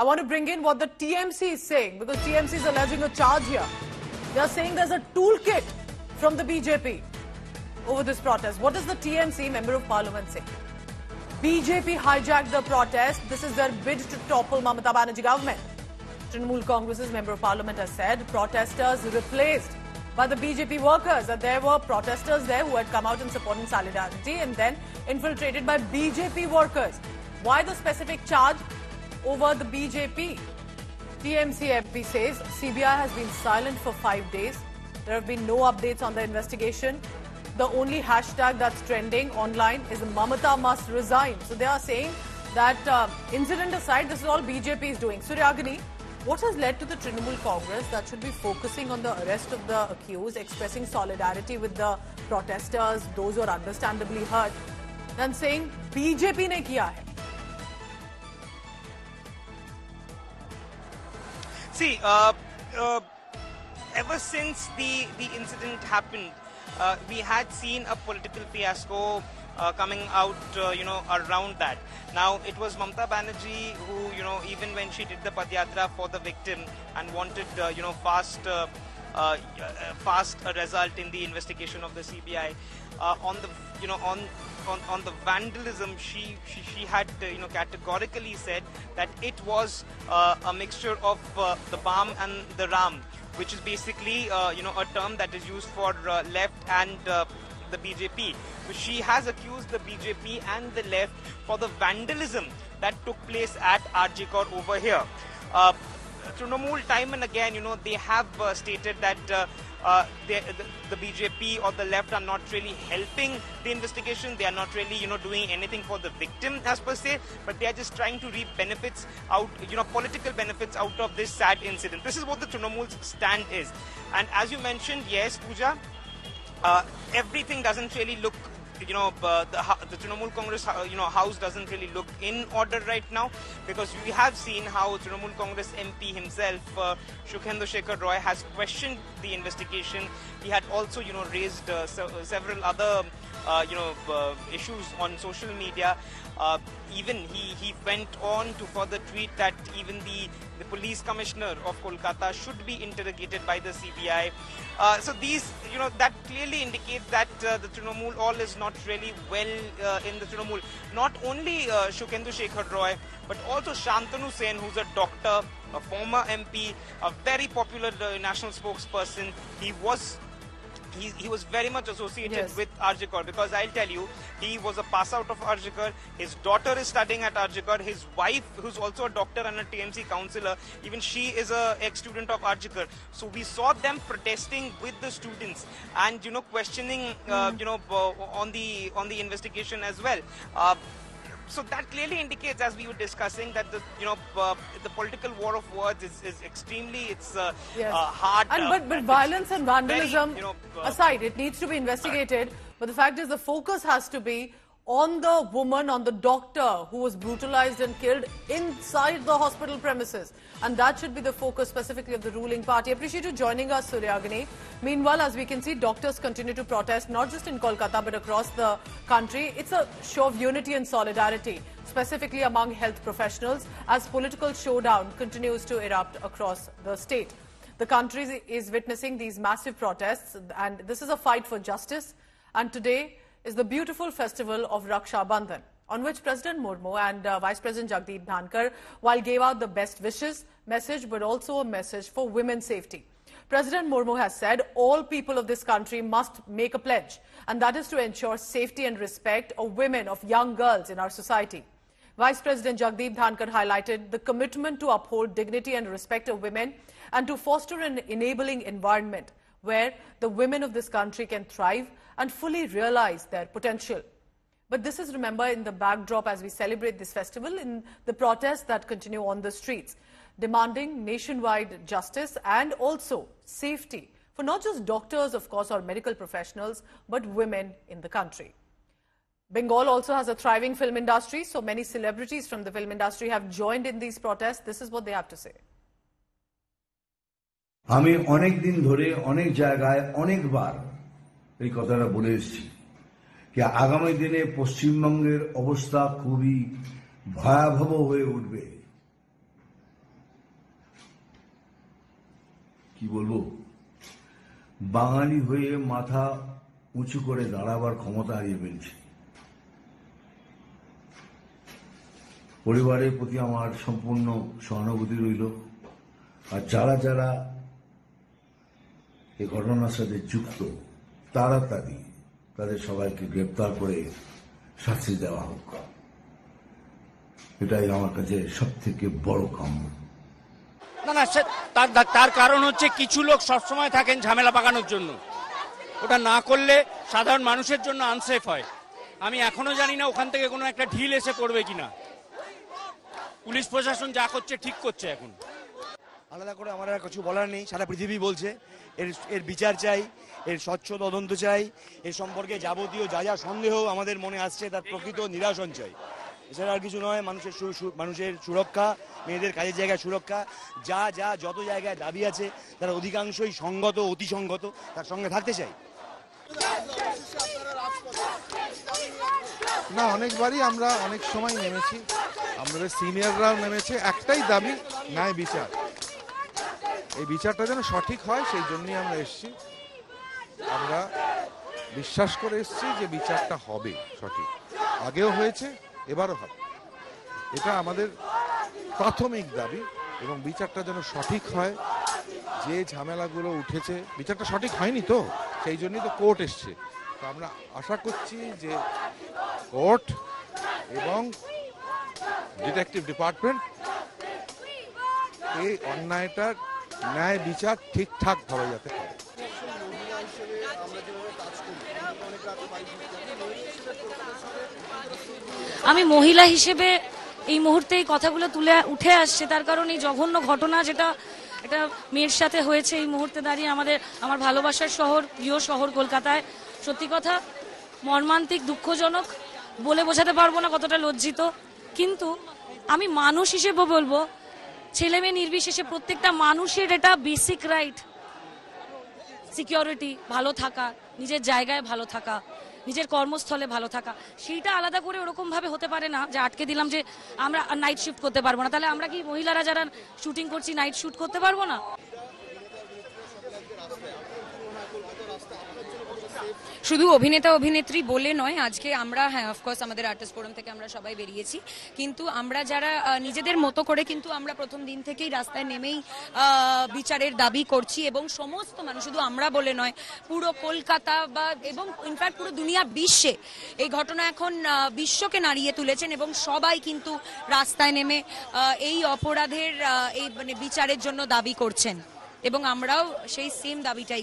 I want to bring in what the TMC is saying, because TMC is alleging a charge here. They are saying there's a toolkit from the BJP over this protest. What does the TMC Member of Parliament say? BJP hijacked the protest. This is their bid to topple Mamata Banerjee government. Trinamool Congress's Member of Parliament has said protesters replaced by the BJP workers, that there were protesters there who had come out in support and solidarity and then infiltrated by BJP workers. Why the specific charge over the BJP? TMC MP says CBI has been silent for 5 days. There have been no updates on the investigation. The only hashtag that's trending online is Mamata must resign. So they are saying that incident aside, this is all BJP is doing. Suryagini, what has led to the Trinamool Congress that should be focusing on the arrest of the accused, expressing solidarity with the protesters, those who are understandably hurt, and saying BJP ne kiya hai? See, ever since the incident happened, we had seen a political fiasco coming out, around that. Now, it was Mamata Banerjee who, even when she did the Padyatra for the victim and wanted, fast a result in the investigation of the CBI, on the vandalism, she had categorically said that it was a mixture of the Bam and the Ram, which is basically a term that is used for left and the BJP. So she has accused the BJP and the left for the vandalism that took place at RG Kar over here. Trinamool time and again, they have stated that the BJP or the left are not really helping the investigation. They are not really, doing anything for the victim as per se, but they are just trying to reap benefits out, political benefits out of this sad incident. This is what the Trinamool's stand is. And as you mentioned, yes, Pooja, everything doesn't really look, the Trinamool Congress, house doesn't really look in order right now, because we have seen how Trinamool Congress MP himself, Sukhendu Shekhar Roy, has questioned the investigation. He had also, raised several other, issues on social media. Even he went on to further tweet that even the police commissioner of Kolkata should be interrogated by the CBI. So these, that clearly indicates that the Trinamool all is not really well in the Trinamool. Not only Sukhendu Shekhar Roy, but also Shantanu Sen, who's a doctor, a former MP, a very popular national spokesperson. He was very much associated with RG Kar, because I'll tell you, he was a pass out of RG Kar. His daughter is studying at RG Kar. His wife, who's also a doctor and a TMC councillor, even she is a ex-student of RG Kar. So we saw them protesting with the students and questioning on the investigation as well. So that clearly indicates, as we were discussing, that the political war of words is extremely hard. But violence and vandalism aside, it needs to be investigated. But the fact is, the focus has to be on the woman, on the doctor who was brutalized and killed inside the hospital premises. And that should be the focus specifically of the ruling party. I appreciate you joining us, Suryagini. Meanwhile, as we can see, doctors continue to protest, not just in Kolkata, but across the country. It's a show of unity and solidarity, specifically among health professionals, as political showdown continues to erupt across the state. The country is witnessing these massive protests, and this is a fight for justice. And today is the beautiful festival of Raksha Bandhan, on which President Murmu and Vice President Jagdeep Dhankar, while gave out the best wishes message, but also a message for women's safety. President Murmu has said all people of this country must make a pledge, and that is to ensure safety and respect of women, of young girls in our society. Vice President Jagdeep Dhankar highlighted the commitment to uphold dignity and respect of women and to foster an enabling environment where the women of this country can thrive and fully realize their potential. But this is, remember, in the backdrop as we celebrate this festival, in the protests that continue on the streets, demanding nationwide justice and also safety for not just doctors, of course, or medical professionals, but women in the country. Bengal also has a thriving film industry, so many celebrities from the film industry have joined in these protests. This is what they have to say. আমি অনেক দিন ধরে অনেক জায়গায় অনেকবার এই কথাটা বলে এসেছি যে আগামী দিনে পশ্চিমবঙ্গের অবস্থা খুবই ভয়াবহ হয়ে উঠবে। কি বলবো, বাঙালি হয়ে মাথা উঁচু করে দাঁড়াবার ক্ষমতা হারিয়ে ফেলছে। পরিবারের প্রতি আমার সম্পূর্ণ সহানুভূতি রইল। আর যারা যারা এই ঘটনার সাথে যুক্ত তাড়াতাড়ি তাদের সবাইকে গ্রেপ্তার করে শাস্তি দেওয়া হোক, এটাই আমার কাছে সব থেকে বড় কাম্য। না না, তার কারণ হচ্ছে কিছু লোক সবসময় থাকেন ঝামেলা পাকানোর জন্য। ওটা না করলে সাধারণ মানুষের জন্য আনসেফ হয়। আমি এখনো জানি না ওখান থেকে কোনো একটা ঢিল এসে পড়বে কিনা। পুলিশ প্রশাসন যা করছে ঠিক করছে। এখন আলাদা করে আমার আর কিছু বলার নেই। সারা পৃথিবী বলছে এর বিচার চাই, এর স্বচ্ছ তদন্ত চাই, এর সম্পর্কে যাবতীয় যা যা সন্দেহ আমাদের মনে আসছে তার প্রকৃত নিরসন চাই। এছাড়া আর কিছু নয়। মানুষের সুরক্ষা, মেয়েদের কাজের জায়গায় সুরক্ষা, যত জায়গায় দাবি আছে তার অধিকাংশই সঙ্গত, অতিসঙ্গত, তার সঙ্গে থাকতে চাই। না, অনেকবারই আমরা অনেক সময় নেমেছি, আমাদের সিনিয়ররাও নেমেছে। একটাই দাবি, ন্যায় বিচার। এই বিচারটা যেন সঠিক হয় সেই জন্যই আমরা এসেছি। আমরা বিশ্বাস করে এসেছি যে বিচারটা হবে সঠিক। আগেও হয়েছে, এবারও হবে। এটা আমাদের প্রাথমিক দাবি এবং বিচারটা যেন সঠিক হয়। যে ঝামেলাগুলো উঠেছে, বিচারটা সঠিক হয়নি তো, সেই জন্যই তো কোর্ট এসছে। তো আমরা আশা করছি যে কোর্ট এবং ডিটেকটিভ ডিপার্টমেন্ট এই অন্যায়টার ন্যায় বিচার ঠিকঠাক ভাবে যাতে করে। আমি মহিলা হিসেবে এই মুহূর্তে এই কথাগুলো উঠে আসছে তার কারণ এই জঘন্য ঘটনা যেটা একটা মেয়ের সাথে হয়েছে এই মুহূর্তে দাঁড়িয়ে আমার ভালোবাসার শহর, প্রিয় শহর কলকাতায়, সত্যি কথা মর্মান্তিক, দুঃখজনক, বলে বোঝাতে পারবো না কতটা লজ্জিত। কিন্তু আমি মানুষ হিসেবে বলবো, ছেলে মেয়ে নির্বিশেষে প্রত্যেকটা মানুষের এটা বেসিক রাইট, সিকিউরিটি, ভালো থাকা, নিজের জায়গায় ভালো থাকা, নিজের কর্মস্থলে ভালো থাকা। সেইটা আলাদা করে ওরকম ভাবে হতে পারে না যে আটকে দিলাম যে আমরা নাইট শিফট করতে পারবো না। তাহলে আমরা কি মহিলারা যারা শুটিং করছি নাইট শুট করতে পারবো না? শুধু অভিনেতা অভিনেত্রী বলে নয়, আজকে আমরা অফকোর্স আমাদের আর্টিস্ট ফোরাম থেকে আমরা সবাই বেরিয়েছি, কিন্তু আমরা যারা নিজেদের মতো করে কিন্তু আমরা প্রথম দিন থেকেই রাস্তায় নেমেই বিচারের দাবি করছি এবং সমস্ত মানুষ, শুধু আমরা বলে নয়, পুরো কলকাতা এবং ইনফ্যাক্ট পুরো দুনিয়া, বিশ্বে এই ঘটনা এখন বিশ্বকে নাড়িয়ে তুলেছেন এবং সবাই কিন্তু রাস্তায় নেমে এই অপরাধের এই বিচারের জন্য দাবি করছেন এবং আমরাও সেই সেম দাবিটাই